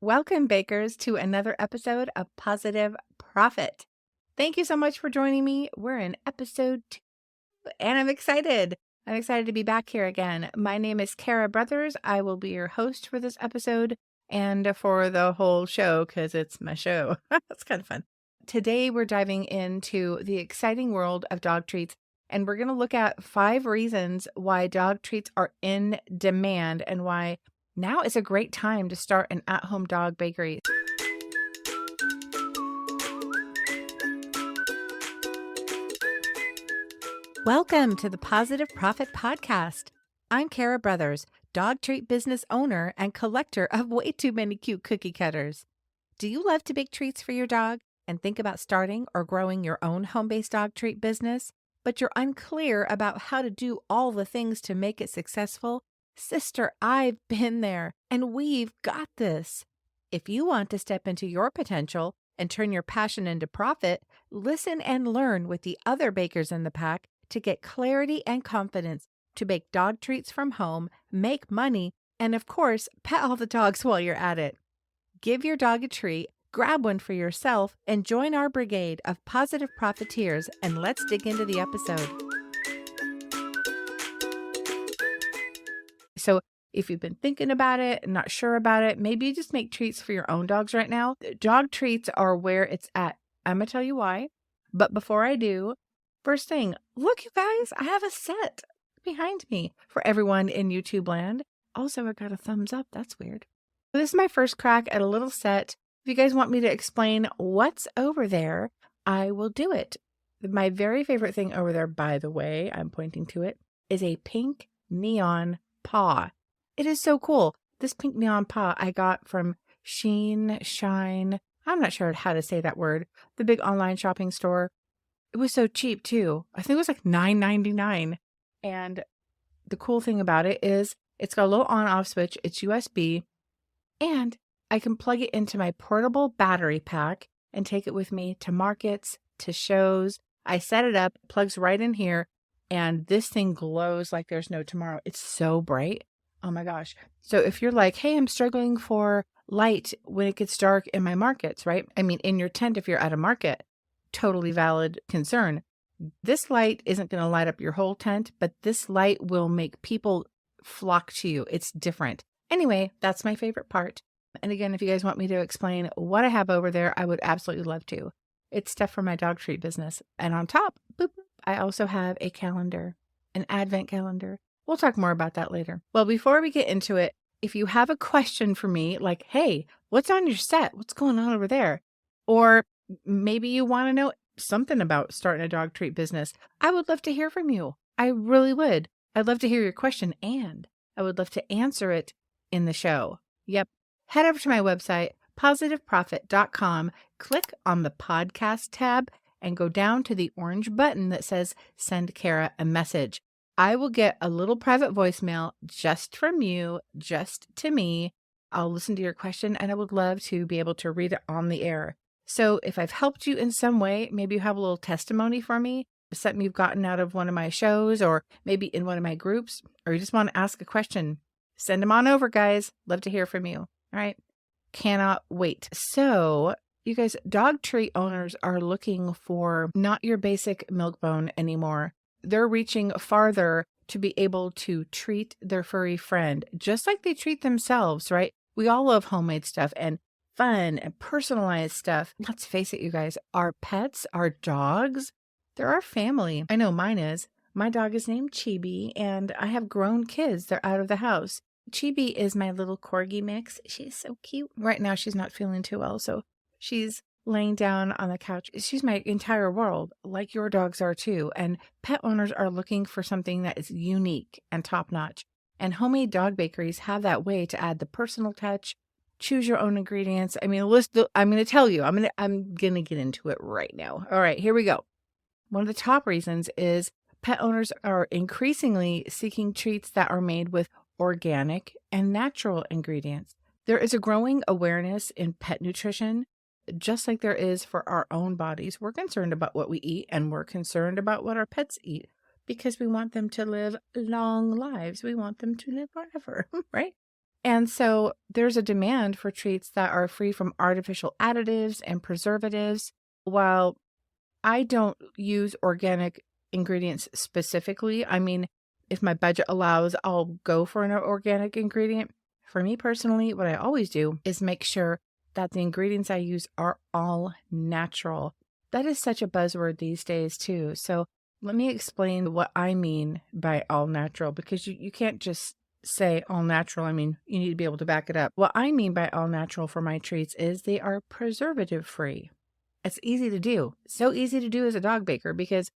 Welcome, bakers, to another episode of Positive Profit. Thank you so much for joining me. We're in episode 2, and I'm excited. I'm excited to be back here again. My name is Kara Brothers. I will be your host for this episode and for the whole show because it's my show. That's kind of fun. Today, we're diving into the exciting world of dog treats, and we're going to look at 5 reasons why dog treats are in demand and why now is a great time to start an at-home dog bakery. Welcome to the Positive Profit Podcast. I'm Kara Brothers, dog treat business owner and collector of way too many cute cookie cutters. Do you love to bake treats for your dog and think about starting or growing your own home-based dog treat business, but you're unclear about how to do all the things to make it successful? Sister, I've been there, and we've got this. If you want to step into your potential and turn your passion into profit, listen and learn with the other bakers in the pack to get clarity and confidence to bake dog treats from home, make money, and of course, pet all the dogs while you're at it. Give your dog a treat, grab one for yourself, and join our brigade of positive profiteers, and let's dig into the episode. So if you've been thinking about it, not sure about it, maybe you just make treats for your own dogs right now. Dog treats are where it's at. I'm going to tell you why. But before I do, first thing, look, you guys, I have a set behind me for everyone in YouTube land. Also, I got a thumbs up. That's weird. This is my first crack at a little set. If you guys want me to explain what's over there, I will do it. My very favorite thing over there, by the way, I'm pointing to it, is a pink neon paw. It is so cool. This pink neon paw I got from Shine. I'm not sure how to say that word. The big online shopping store. It was so cheap too. I think it was like $9.99. And the cool thing about it is it's got a little on-off switch. It's USB. And I can plug it into my portable battery pack and take it with me to markets, to shows. I set it up, plugs right in here. And this thing glows like there's no tomorrow. It's so bright. Oh my gosh. So if you're like, hey, I'm struggling for light when it gets dark in my markets, right? I mean, in your tent, if you're at a market, totally valid concern. This light isn't going to light up your whole tent, but this light will make people flock to you. It's different. Anyway, that's my favorite part. And again, if you guys want me to explain what I have over there, I would absolutely love to. It's stuff for my dog treat business. And on top, boop, I also have a calendar, an advent calendar. We'll talk more about that later. Well, before we get into it, if you have a question for me, like, hey, what's on your set? What's going on over there? Or maybe you want to know something about starting a dog treat business, I would love to hear from you. I really would. I'd love to hear your question, and I would love to answer it in the show. Yep. Head over to my website, positiveprofit.com, click on the podcast tab, and go down to the orange button that says send Kara a message. I will get a little private voicemail just from you, just to me. I'll listen to your question, and I would love to be able to read it on the air. So if I've helped you in some way, maybe you have a little testimony for me, something you've gotten out of one of my shows, or maybe in one of my groups, or you just want to ask a question, send them on over, guys. Love to hear from you. All right. Cannot wait. So you guys, dog treat owners are looking for not your basic milk bone anymore. They're reaching farther to be able to treat their furry friend just like they treat themselves, right? We all love homemade stuff and fun and personalized stuff. Let's face it, you guys, our pets, our dogs, they're our family. I know mine is. My dog is named Chibi, and I have grown kids. They're out of the house. Chibi is my little corgi mix. She's so cute. Right now, she's not feeling too well, so she's laying down on the couch. She's my entire world, like your dogs are too. And pet owners are looking for something that is unique and top-notch. And homemade dog bakeries have that way to add the personal touch, choose your own ingredients. I mean, I'm going to tell you. I'm going to get into it right now. All right, here we go. One of the top reasons is pet owners are increasingly seeking treats that are made with organic and natural ingredients. There is a growing awareness in pet nutrition, just like there is for our own bodies. We're concerned about what we eat, and we're concerned about what our pets eat because we want them to live long lives. We want them to live forever, right? And so there's a demand for treats that are free from artificial additives and preservatives. While I don't use organic ingredients specifically, I mean, if my budget allows, I'll go for an organic ingredient. For me personally, what I always do is make sure that the ingredients I use are all natural. That is such a buzzword these days, too. So let me explain what I mean by all natural, because you can't just say all natural. I mean, you need to be able to back it up. What I mean by all natural for my treats is they are preservative free. It's easy to do. So easy to do as a dog baker, because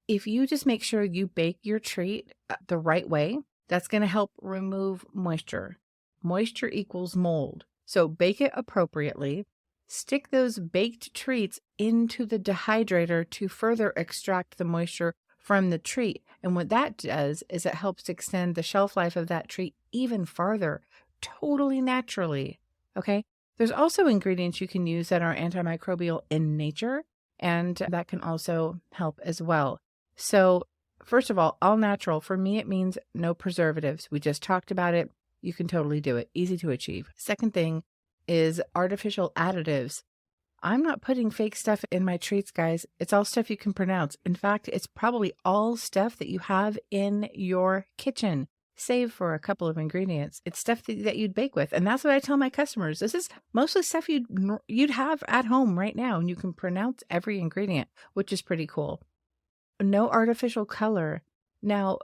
if you just make sure you bake your treat the right way, that's going to help remove moisture. Moisture equals mold. So bake it appropriately. Stick those baked treats into the dehydrator to further extract the moisture from the treat. And what that does is it helps extend the shelf life of that treat even farther, totally naturally. Okay? There's also ingredients you can use that are antimicrobial in nature, and that can also help as well. So, first of all natural, for me, it means no preservatives. We just talked about it. You can totally do it. Easy to achieve. Second thing is artificial additives. I'm not putting fake stuff in my treats, guys. It's all stuff you can pronounce. In fact, it's probably all stuff that you have in your kitchen, save for a couple of ingredients. It's stuff that you'd bake with. And that's what I tell my customers. This is mostly stuff you'd have at home right now, and you can pronounce every ingredient, which is pretty cool. No artificial color. Now,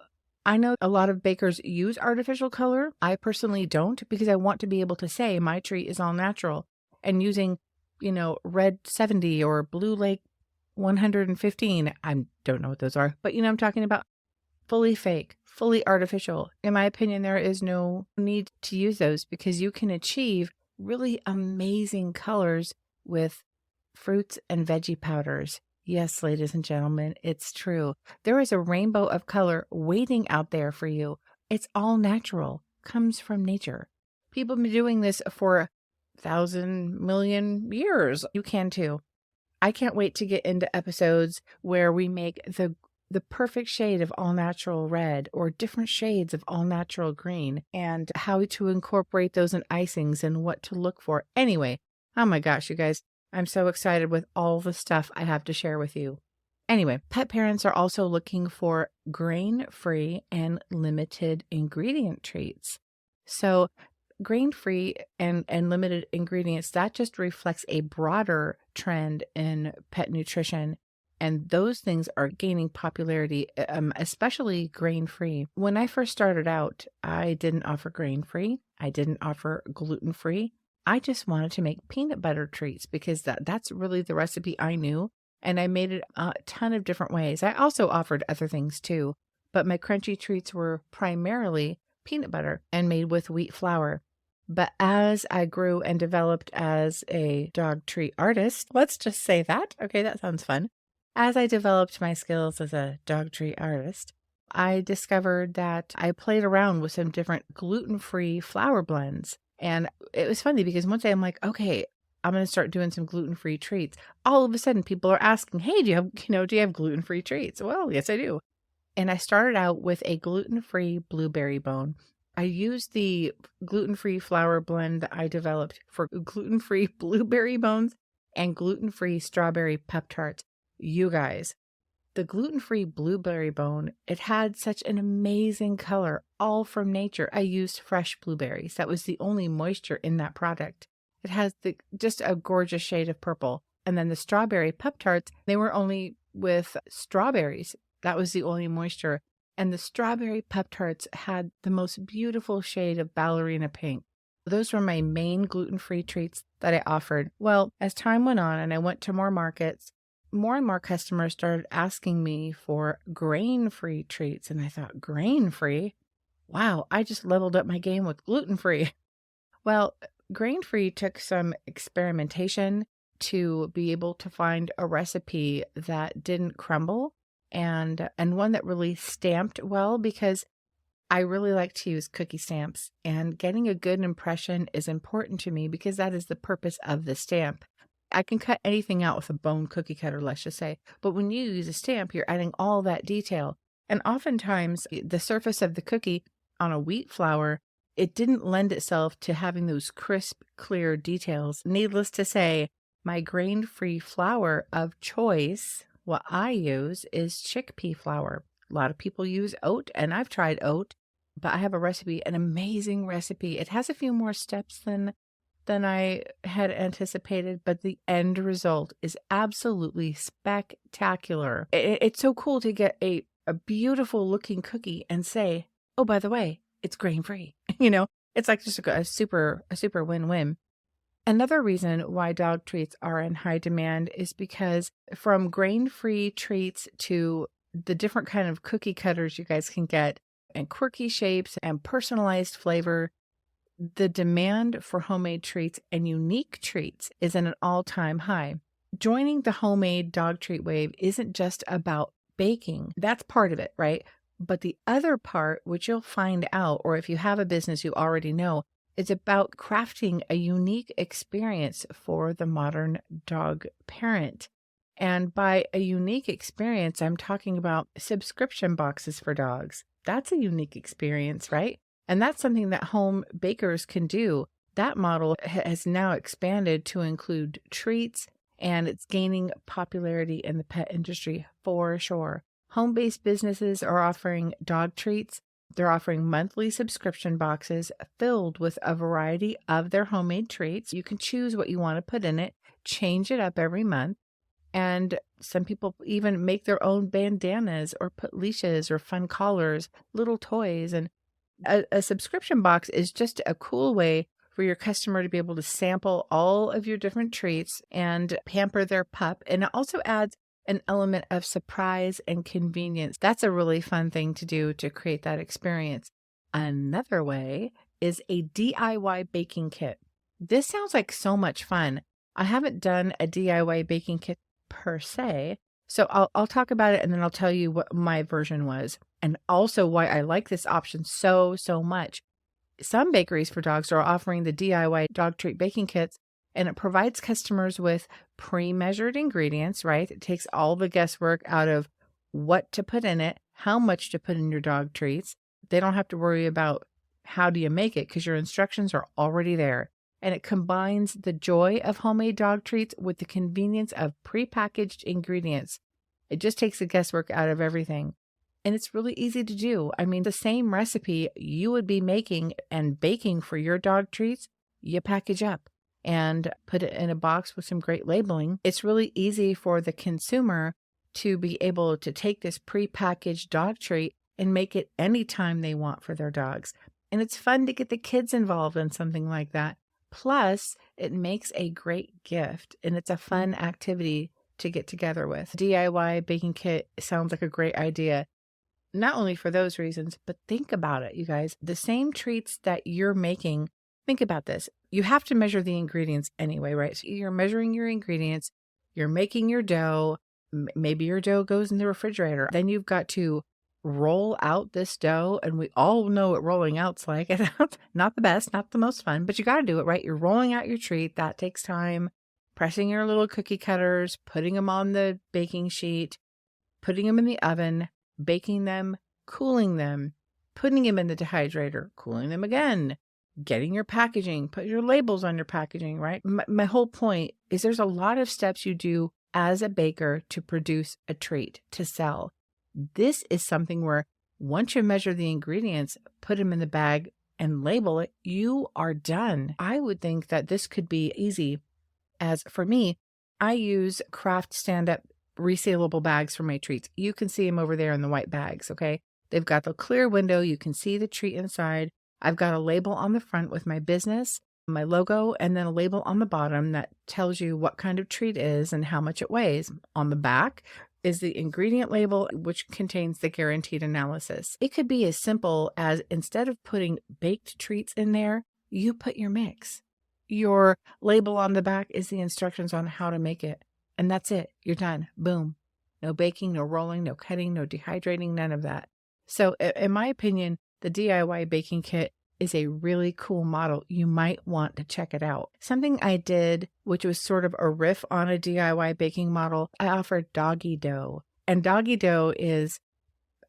I know a lot of bakers use artificial color. I personally don't, because I want to be able to say my treat is all natural. And using, Red 70 or Blue Lake 115, I don't know what those are, but I'm talking about fully fake, fully artificial. In my opinion, there is no need to use those, because you can achieve really amazing colors with fruits and veggie powders. Yes, ladies and gentlemen, it's true. There is a rainbow of color waiting out there for you. It's all natural, comes from nature. People have been doing this for 1,000 million years. You can too. I can't wait to get into episodes where we make the perfect shade of all natural red or different shades of all natural green, and how to incorporate those in icings and what to look for. Anyway, oh my gosh, you guys. I'm so excited with all the stuff I have to share with you. Anyway, pet parents are also looking for grain-free and limited ingredient treats. So grain-free and limited ingredients, that just reflects a broader trend in pet nutrition. And those things are gaining popularity, especially grain-free. When I first started out, I didn't offer grain-free. I didn't offer gluten-free. I just wanted to make peanut butter treats, because that's really the recipe I knew. And I made it a ton of different ways. I also offered other things too, but my crunchy treats were primarily peanut butter and made with wheat flour. But as I grew and developed as a dog treat artist, let's just say that. Okay, that sounds fun. As I developed my skills as a dog treat artist, I discovered that I played around with some different gluten-free flour blends. And it was funny, because one day I'm like, okay, I'm going to start doing some gluten-free treats. All of a sudden, people are asking, hey, do you have gluten-free treats? Well, yes, I do. And I started out with a gluten-free blueberry bone. I used the gluten-free flour blend that I developed for gluten-free blueberry bones and gluten-free strawberry Pop-Tarts. You guys, the gluten-free blueberry bone, it had such an amazing color, all from nature. I used fresh blueberries. That was the only moisture in that product. It has just a gorgeous shade of purple. And then the strawberry Pop-Tarts, they were only with strawberries. That was the only moisture. And the strawberry Pop-Tarts had the most beautiful shade of ballerina pink. Those were my main gluten-free treats that I offered. Well, as time went on and I went to more markets, more and more customers started asking me for grain-free treats. And I thought, grain-free? Wow, I just leveled up my game with gluten-free. Well, grain-free took some experimentation to be able to find a recipe that didn't crumble and one that really stamped well, because I really like to use cookie stamps, and getting a good impression is important to me, because that is the purpose of the stamp. I can cut anything out with a bone cookie cutter, let's just say. But when you use a stamp, you're adding all that detail. And oftentimes, the surface of the cookie on a wheat flour it didn't lend itself to having those crisp, clear details. Needless to say, my grain-free flour of choice, what I use is chickpea flour. A lot of people use oat, and I've tried oat, but I have a recipe, an amazing recipe. It has a few more steps than I had anticipated, but the end result is absolutely spectacular. It's so cool to get a beautiful looking cookie and say, oh, by the way, it's grain free. It's like just a super win-win. Another reason why dog treats are in high demand is because from grain-free treats to the different kind of cookie cutters you guys can get and quirky shapes and personalized flavor, the demand for homemade treats and unique treats is at an all-time high. Joining the homemade dog treat wave isn't just about baking. That's part of it, right? But the other part, which you'll find out, or if you have a business you already know, is about crafting a unique experience for the modern dog parent. And by a unique experience, I'm talking about subscription boxes for dogs. That's a unique experience, right? And that's something that home bakers can do. That model has now expanded to include treats, and it's gaining popularity in the pet industry for sure. Home-based businesses are offering dog treats. They're offering monthly subscription boxes filled with a variety of their homemade treats. You can choose what you want to put in it, change it up every month. And some people even make their own bandanas or put leashes or fun collars, little toys. And a subscription box is just a cool way for your customer to be able to sample all of your different treats and pamper their pup. And it also adds an element of surprise and convenience. That's a really fun thing to do to create that experience. Another way is a DIY baking kit. This sounds like so much fun. I haven't done a DIY baking kit per se, so I'll talk about it and then I'll tell you what my version was and also why I like this option so much. Some bakeries for dogs are offering the DIY dog treat baking kits, and it provides customers with pre-measured ingredients, right? It takes all the guesswork out of what to put in it, how much to put in your dog treats. They don't have to worry about how do you make it because your instructions are already there. And it combines the joy of homemade dog treats with the convenience of prepackaged ingredients. It just takes the guesswork out of everything. And it's really easy to do. I mean, the same recipe you would be making and baking for your dog treats, you package up and put it in a box with some great labeling. It's really easy for the consumer to be able to take this prepackaged dog treat and make it anytime they want for their dogs. And it's fun to get the kids involved in something like that. Plus, it makes a great gift and it's a fun activity to get together with. DIY baking kit sounds like a great idea. Not only for those reasons, but think about it, you guys. The same treats that you're making, think about this. You have to measure the ingredients anyway, right? So you're measuring your ingredients, you're making your dough, maybe your dough goes in the refrigerator. Then you've got to roll out this dough, and we all know what rolling out's like. Not the best, not the most fun, but you got to do it, right? You're rolling out your treat. That takes time. Pressing your little cookie cutters, putting them on the baking sheet, putting them in the oven, baking them, cooling them, putting them in the dehydrator, cooling them again, getting your packaging, put your labels on your packaging, right? My whole point is there's a lot of steps you do as a baker to produce a treat to sell. This is something where once you measure the ingredients, put them in the bag and label it, you are done. I would think that this could be easy. As for me, I use craft stand-up resealable bags for my treats. You can see them over there in the white bags, okay? They've got the clear window. You can see the treat inside. I've got a label on the front with my business, my logo, and then a label on the bottom that tells you what kind of treat it is and how much it weighs. On the back is the ingredient label, which contains the guaranteed analysis. It could be as simple as instead of putting baked treats in there, you put your mix. Your label on the back is the instructions on how to make it. And that's it. You're done. Boom. No baking, no rolling, no cutting, no dehydrating, none of that. So in my opinion, the DIY baking kit is a really cool model. You might want to check it out. Something I did, which was sort of a riff on a DIY baking model, I offered doggy dough. And doggy dough is,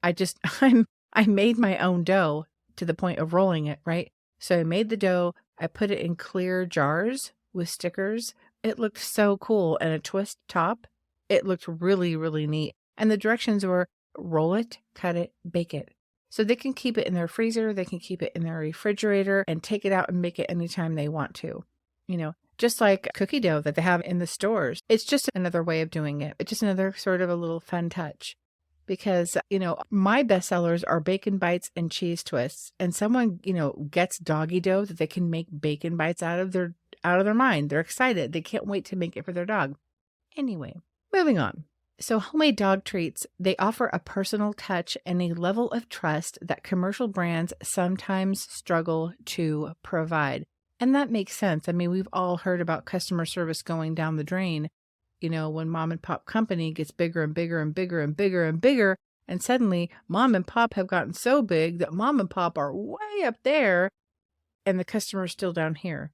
I made my own dough to the point of rolling it, right? So I made the dough, I put it in clear jars with stickers. It looked so cool, and a twist top. It looked really, really neat. And the directions were roll it, cut it, bake it. So they can keep it in their freezer, they can keep it in their refrigerator and take it out and make it anytime they want to. Just like cookie dough that they have in the stores. It's just another way of doing it. It's just another sort of a little fun touch. Because, my bestsellers are bacon bites and cheese twists. And someone, gets doggy dough that they can make bacon bites out of their mind. They're excited. They can't wait to make it for their dog. Anyway, moving on. So homemade dog treats, they offer a personal touch and a level of trust that commercial brands sometimes struggle to provide. And that makes sense. I mean, we've all heard about customer service going down the drain, when mom and pop company gets bigger and bigger and bigger and bigger and bigger. And suddenly mom and pop have gotten so big that mom and pop are way up there and the customer is still down here,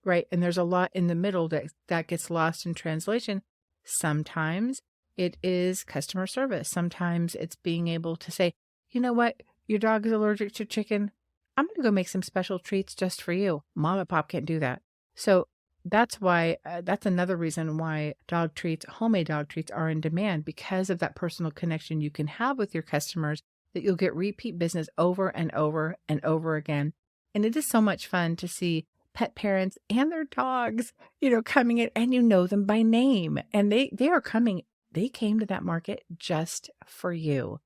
right? And there's a lot in the middle that gets lost in translation. Sometimes it is customer service. Sometimes it's being able to say, you know what? Your dog is allergic to chicken. I'm going to go make some special treats just for you. Mom and pop can't do that. So that's why, that's another reason why homemade dog treats are in demand, because of that personal connection you can have with your customers, that you'll get repeat business over and over and over again. And it is so much fun to see pet parents and their dogs, coming in, and them by name, and they are coming. They came to that market just for you.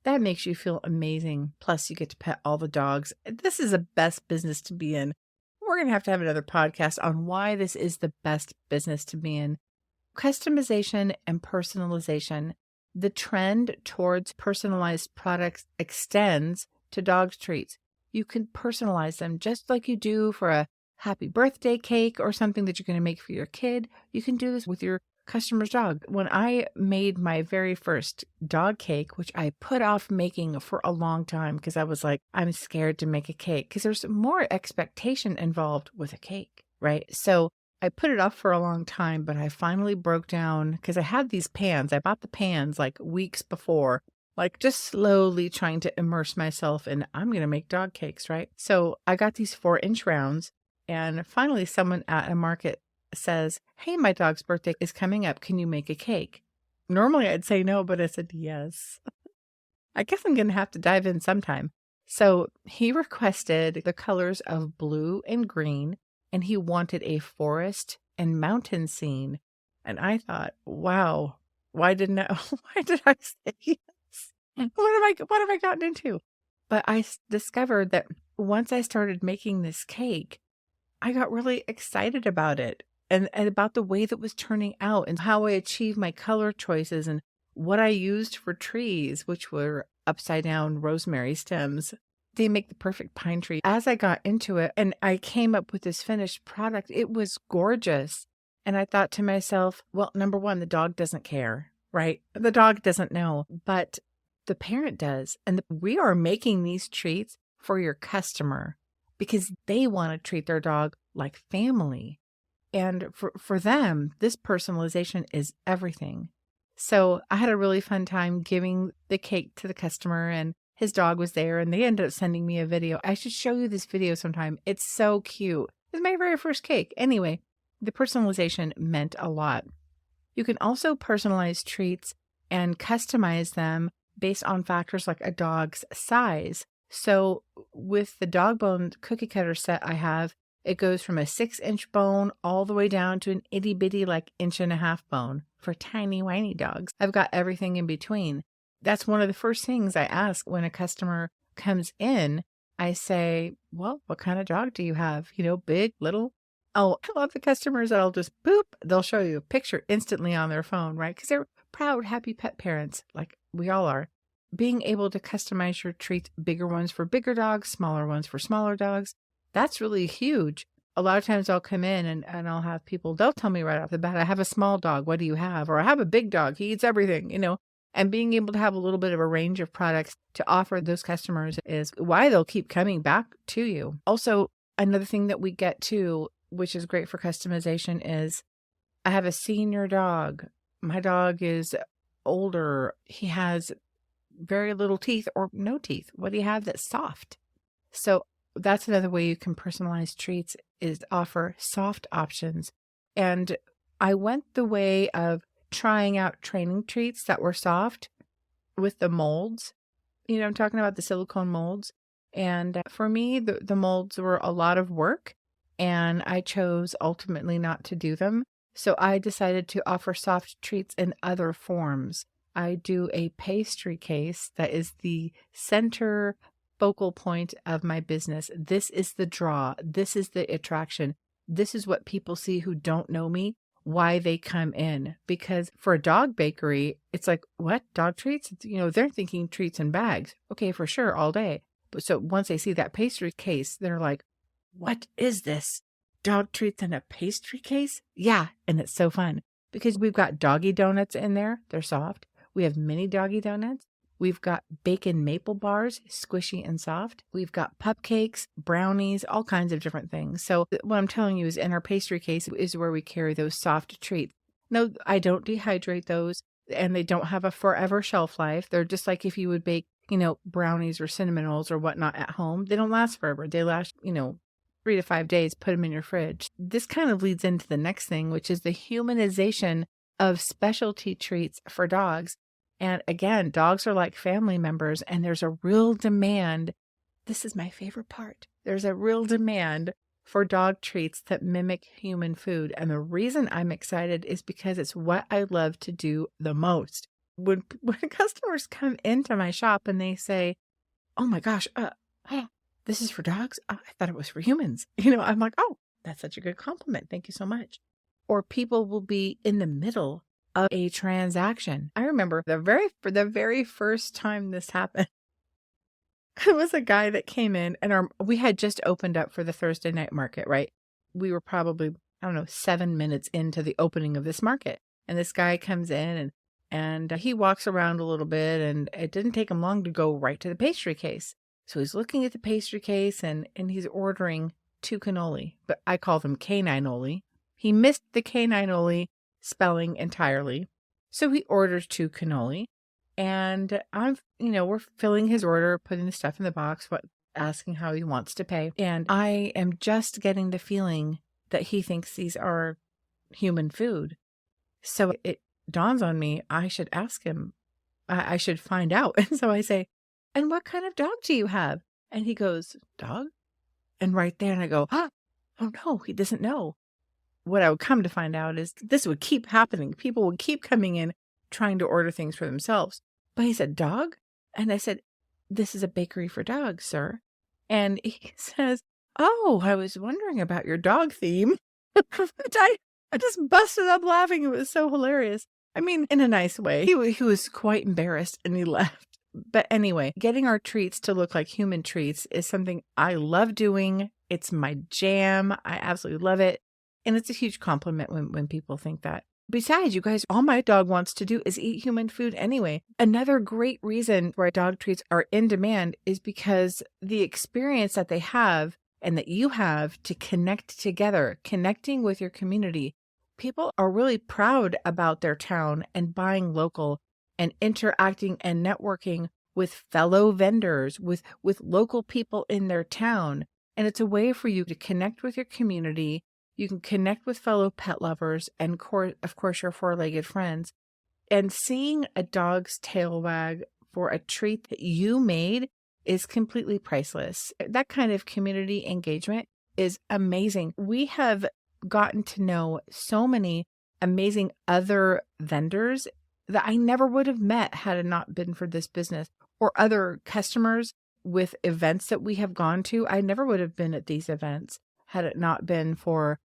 That makes you feel amazing. Plus, you get to pet all the dogs. This is the best business to be in. We're going to have another podcast on why this is the best business to be in. Customization and personalization. The trend towards personalized products extends to dog treats. You can personalize them just like you do for a happy birthday cake or something that you're going to make for your kid. You can do this with your customer's dog. When I made my very first dog cake, which I put off making for a long time because I was like, I'm scared to make a cake because there's more expectation involved with a cake, right? So I put it off for a long time, but I finally broke down because I had these pans. I bought the pans like weeks before, like just slowly trying to immerse myself in, I'm going to make dog cakes, right? So I got these 4-inch rounds, and finally someone at a market says, hey, my dog's birthday is coming up. Can you make a cake? Normally I'd say no, but I said yes. I guess I'm going to have to dive in sometime. So he requested the colors of blue and green, and he wanted a forest and mountain scene. And I thought, wow, why did I say yes? What have I gotten into? But I discovered that once I started making this cake, I got really excited about it. And about the way that was turning out and how I achieved my color choices and what I used for trees, which were upside down rosemary stems. They make the perfect pine tree. As I got into it and I came up with this finished product, it was gorgeous. And I thought to myself, well, number one, the dog doesn't care, right? The dog doesn't know, but the parent does. And we are making these treats for your customer because they want to treat their dog like family. And for them, this personalization is everything. So I had a really fun time giving the cake to the customer, and his dog was there, and they ended up sending me a video. I should show you this video sometime. It's so cute. It's my very first cake. Anyway, the personalization meant a lot. You can also personalize treats and customize them based on factors like a dog's size. So with the dog bone cookie cutter set I have, it goes from a 6-inch bone all the way down to an itty bitty like 1.5-inch bone for tiny whiny dogs. I've got everything in between. That's one of the first things I ask when a customer comes in. I say, well, what kind of dog do you have? Big, little? Oh, I love the customers that'll just boop. They'll show you a picture instantly on their phone, right? Because they're proud, happy pet parents like we all are. Being able to customize your treats, bigger ones for bigger dogs, smaller ones for smaller dogs. That's really huge. A lot of times I'll come in and I'll have people, they'll tell me right off the bat, I have a small dog. What do you have? Or I have a big dog. He eats everything, and being able to have a little bit of a range of products to offer those customers is why they'll keep coming back to you. Also, another thing that we get to, which is great for customization, is I have a senior dog. My dog is older. He has very little teeth or no teeth. What do you have that's soft? So That's another way you can personalize treats is offer soft options. And I went the way of trying out training treats that were soft with the molds. I'm talking about the silicone molds. And for me, the molds were a lot of work, and I chose ultimately not to do them. So I decided to offer soft treats in other forms. I do a pastry case that is the center focal point of my business. This is the draw. This is the attraction. This is what people see who don't know me, why they come in. Because for a dog bakery, it's like, what? Dog treats? They're thinking treats in bags. Okay, for sure, all day. But so once they see that pastry case, they're like, what is this? Dog treats in a pastry case? Yeah, and it's so fun because we've got doggy donuts in there. They're soft. We have mini doggy donuts. We've got bacon maple bars, squishy and soft. We've got cupcakes, brownies, all kinds of different things. So what I'm telling you is in our pastry case is where we carry those soft treats. No, I don't dehydrate those, and they don't have a forever shelf life. They're just like if you would bake, brownies or cinnamon rolls or whatnot at home. They don't last forever. They last, 3 to 5 days, put them in your fridge. This kind of leads into the next thing, which is the humanization of specialty treats for dogs. And again, dogs are like family members, and there's a real demand. This is my favorite part. There's a real demand for dog treats that mimic human food. And the reason I'm excited is because it's what I love to do the most. When customers come into my shop and they say, oh my gosh, this is for dogs? I thought it was for humans. I'm like, oh, that's such a good compliment. Thank you so much. Or people will be in the middle of a transaction. I remember for the very first time this happened, it was a guy that came in, and we had just opened up for the Thursday night market, right? We were probably, 7 minutes into the opening of this market. And this guy comes in and he walks around a little bit, and it didn't take him long to go right to the pastry case. So he's looking at the pastry case and he's ordering 2 cannoli, but I call them canine-oli. He missed the canine-oli spelling entirely. So he orders 2 cannoli, and we're filling his order, putting the stuff in the box, asking how he wants to pay. And I am just getting the feeling that he thinks these are human food. So it dawns on me, I should ask him. I should find out. And so I say, and what kind of dog do you have? And he goes, dog? And right there, and I go, oh no, he doesn't know. What I would come to find out is this would keep happening. People would keep coming in trying to order things for themselves. But he said, dog? And I said, this is a bakery for dogs, sir. And he says, oh, I was wondering about your dog theme. I just busted up laughing. It was so hilarious. I mean, in a nice way. He was quite embarrassed and he left. But anyway, getting our treats to look like human treats is something I love doing. It's my jam. I absolutely love it. And it's a huge compliment when people think that. Besides, you guys, all my dog wants to do is eat human food anyway. Another great reason why dog treats are in demand is because the experience that they have and that you have to connect together, connecting with your community. People are really proud about their town and buying local and interacting and networking with fellow vendors, with local people in their town. And it's a way for you to connect with your community. You can connect with fellow pet lovers and, of course, your 4-legged friends. And seeing a dog's tail wag for a treat that you made is completely priceless. That kind of community engagement is amazing. We have gotten to know so many amazing other vendors that I never would have met had it not been for this business, or other customers with events that we have gone to. I never would have been at these events had it not been for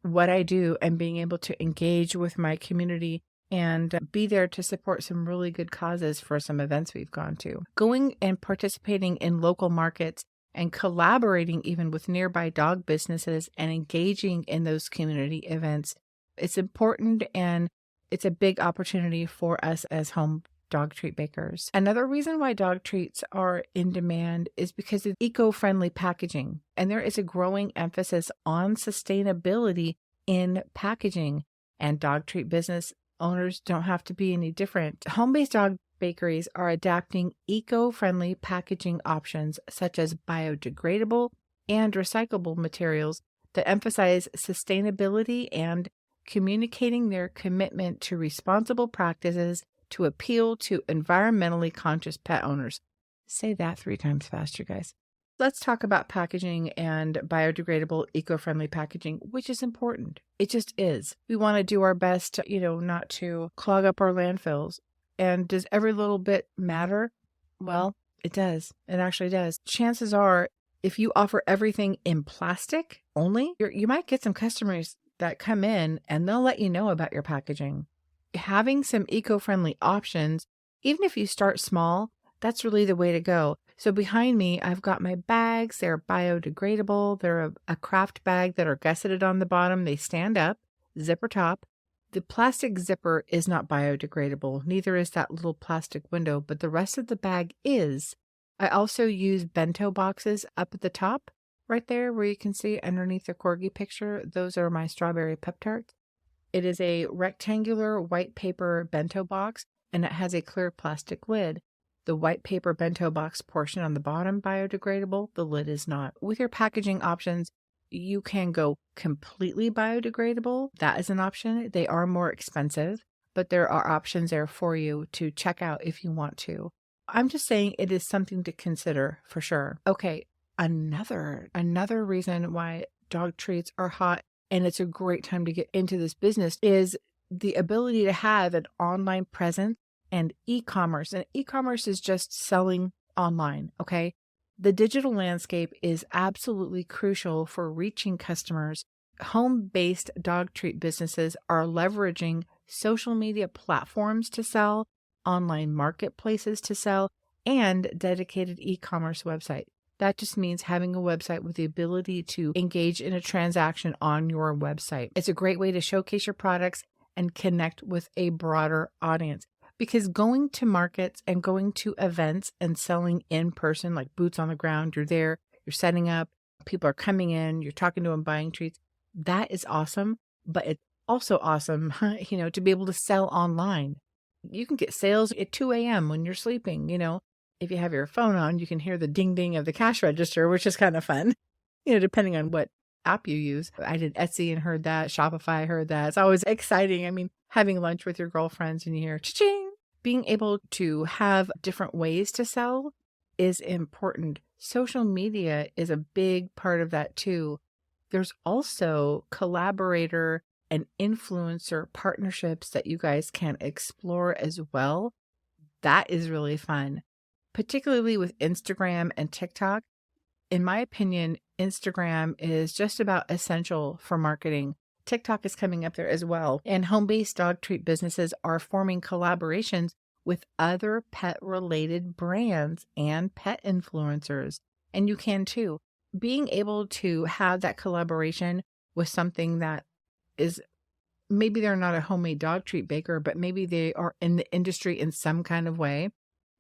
what I do and being able to engage with my community and be there to support some really good causes for some events we've gone to. Going and participating in local markets and collaborating even with nearby dog businesses and engaging in those community events, it's important, and it's a big opportunity for us as home dog treat bakers. Another reason why dog treats are in demand is because of eco-friendly packaging, and there is a growing emphasis on sustainability in packaging, and dog treat business owners don't have to be any different. Home-based dog bakeries are adapting eco-friendly packaging options such as biodegradable, and recyclable materials that emphasize sustainability and communicating their commitment to responsible practices to appeal to environmentally conscious pet owners. Say that 3 times faster, guys. Let's talk about packaging and biodegradable, eco-friendly packaging, which is important. It just is. We want to do our best, not to clog up our landfills. And does every little bit matter? Well, it does. It actually does. Chances are, if you offer everything in plastic only, you might get some customers that come in and they'll let you know about your packaging. Having some eco-friendly options, even if you start small, that's really the way to go. So behind me, I've got my bags. They're biodegradable. They're a craft bag that are gusseted on the bottom. They stand up, zipper top. The plastic zipper is not biodegradable. Neither is that little plastic window, but the rest of the bag is. I also use bento boxes up at the top, right there where you can see underneath the corgi picture. Those are my strawberry Pep-Tarts. It is a rectangular white paper bento box, and it has a clear plastic lid. The white paper bento box portion on the bottom biodegradable, the lid is not. With your packaging options, you can go completely biodegradable. That is an option. They are more expensive, but there are options there for you to check out if you want to. I'm just saying it is something to consider for sure. Okay, another reason why dog treats are hot and it's a great time to get into this business is the ability to have an online presence and e-commerce. And e-commerce is just selling online, okay? The digital landscape is absolutely crucial for reaching customers. Home-based dog treat businesses are leveraging social media platforms to sell, online marketplaces to sell, and dedicated e-commerce website. That just means having a website with the ability to engage in a transaction on your website. It's a great way to showcase your products and connect with a broader audience. Because going to markets and going to events and selling in person, like boots on the ground, you're there, you're setting up, people are coming in, you're talking to them, buying treats. That is awesome. But it's also awesome, to be able to sell online. You can get sales at 2 a.m. when you're sleeping, If you have your phone on, you can hear the ding ding of the cash register, which is kind of fun, depending on what app you use. I did Etsy and heard that. Shopify heard that. It's always exciting. I mean, having lunch with your girlfriends and you hear cha-ching. Being able to have different ways to sell is important. Social media is a big part of that too. There's also collaborator and influencer partnerships that you guys can explore as well. That is really fun, particularly with Instagram and TikTok. In my opinion, Instagram is just about essential for marketing. TikTok is coming up there as well. And home-based dog treat businesses are forming collaborations with other pet-related brands and pet influencers. And you can too. Being able to have that collaboration with something that is, maybe they're not a homemade dog treat baker, but maybe they are in the industry in some kind of way.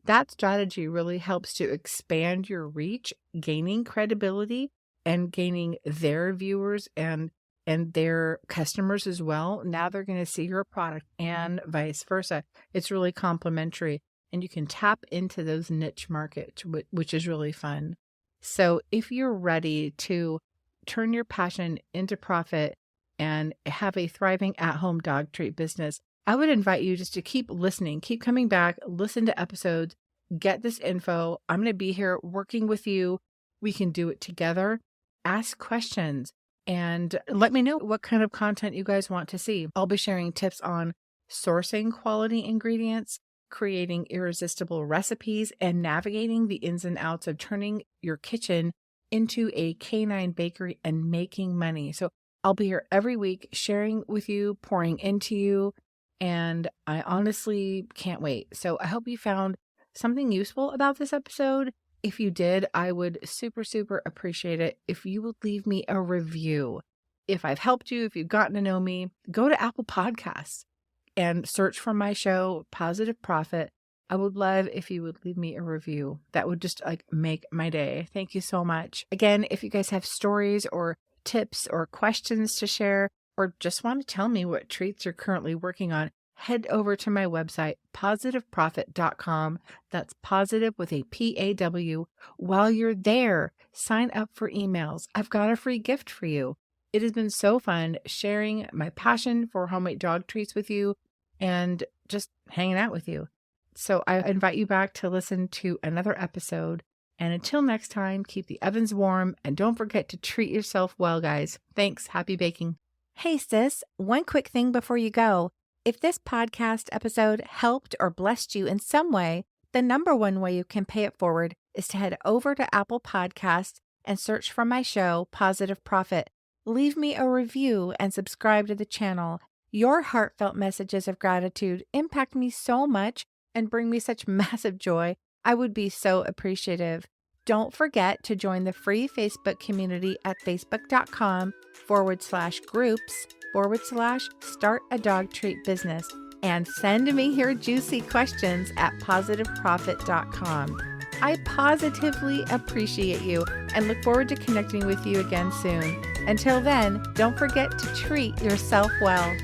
That strategy really helps to expand your reach, gaining credibility and gaining their viewers and their customers as well. Now they're going to see your product and vice versa. It's really complementary and you can tap into those niche markets, which is really fun. So if you're ready to turn your passion into profit and have a thriving at-home dog treat business, I would invite you just to keep listening, keep coming back, listen to episodes, get this info. I'm going to be here working with you. We can do it together. Ask questions. And let me know what kind of content you guys want to see. I'll be sharing tips on sourcing quality ingredients, creating irresistible recipes, and navigating the ins and outs of turning your kitchen into a canine bakery and making money. So I'll be here every week sharing with you, pouring into you, and I honestly can't wait. So I hope you found something useful about this episode. If you did, I would super, super appreciate it if you would leave me a review. If I've helped you, if you've gotten to know me, go to Apple Podcasts and search for my show, Pawsitive Profit. I would love if you would leave me a review. That would just make my day. Thank you so much. Again, if you guys have stories or tips or questions to share, or just want to tell me what treats you're currently working on, head over to my website, positiveprofit.com. That's positive with a PAW. While you're there, sign up for emails. I've got a free gift for you. It has been so fun sharing my passion for homemade dog treats with you and just hanging out with you. So I invite you back to listen to another episode. And until next time, keep the ovens warm and don't forget to treat yourself well, guys. Thanks. Happy baking. Hey, sis, one quick thing before you go. If this podcast episode helped or blessed you in some way, the number one way you can pay it forward is to head over to Apple Podcasts and search for my show, Pawsitive Profit. Leave me a review and subscribe to the channel. Your heartfelt messages of gratitude impact me so much and bring me such massive joy. I would be so appreciative. Don't forget to join the free Facebook community at facebook.com/groups/start a dog treat business and send me your juicy questions at positiveprofit.com. I positively appreciate you and look forward to connecting with you again soon. Until then, don't forget to treat yourself well.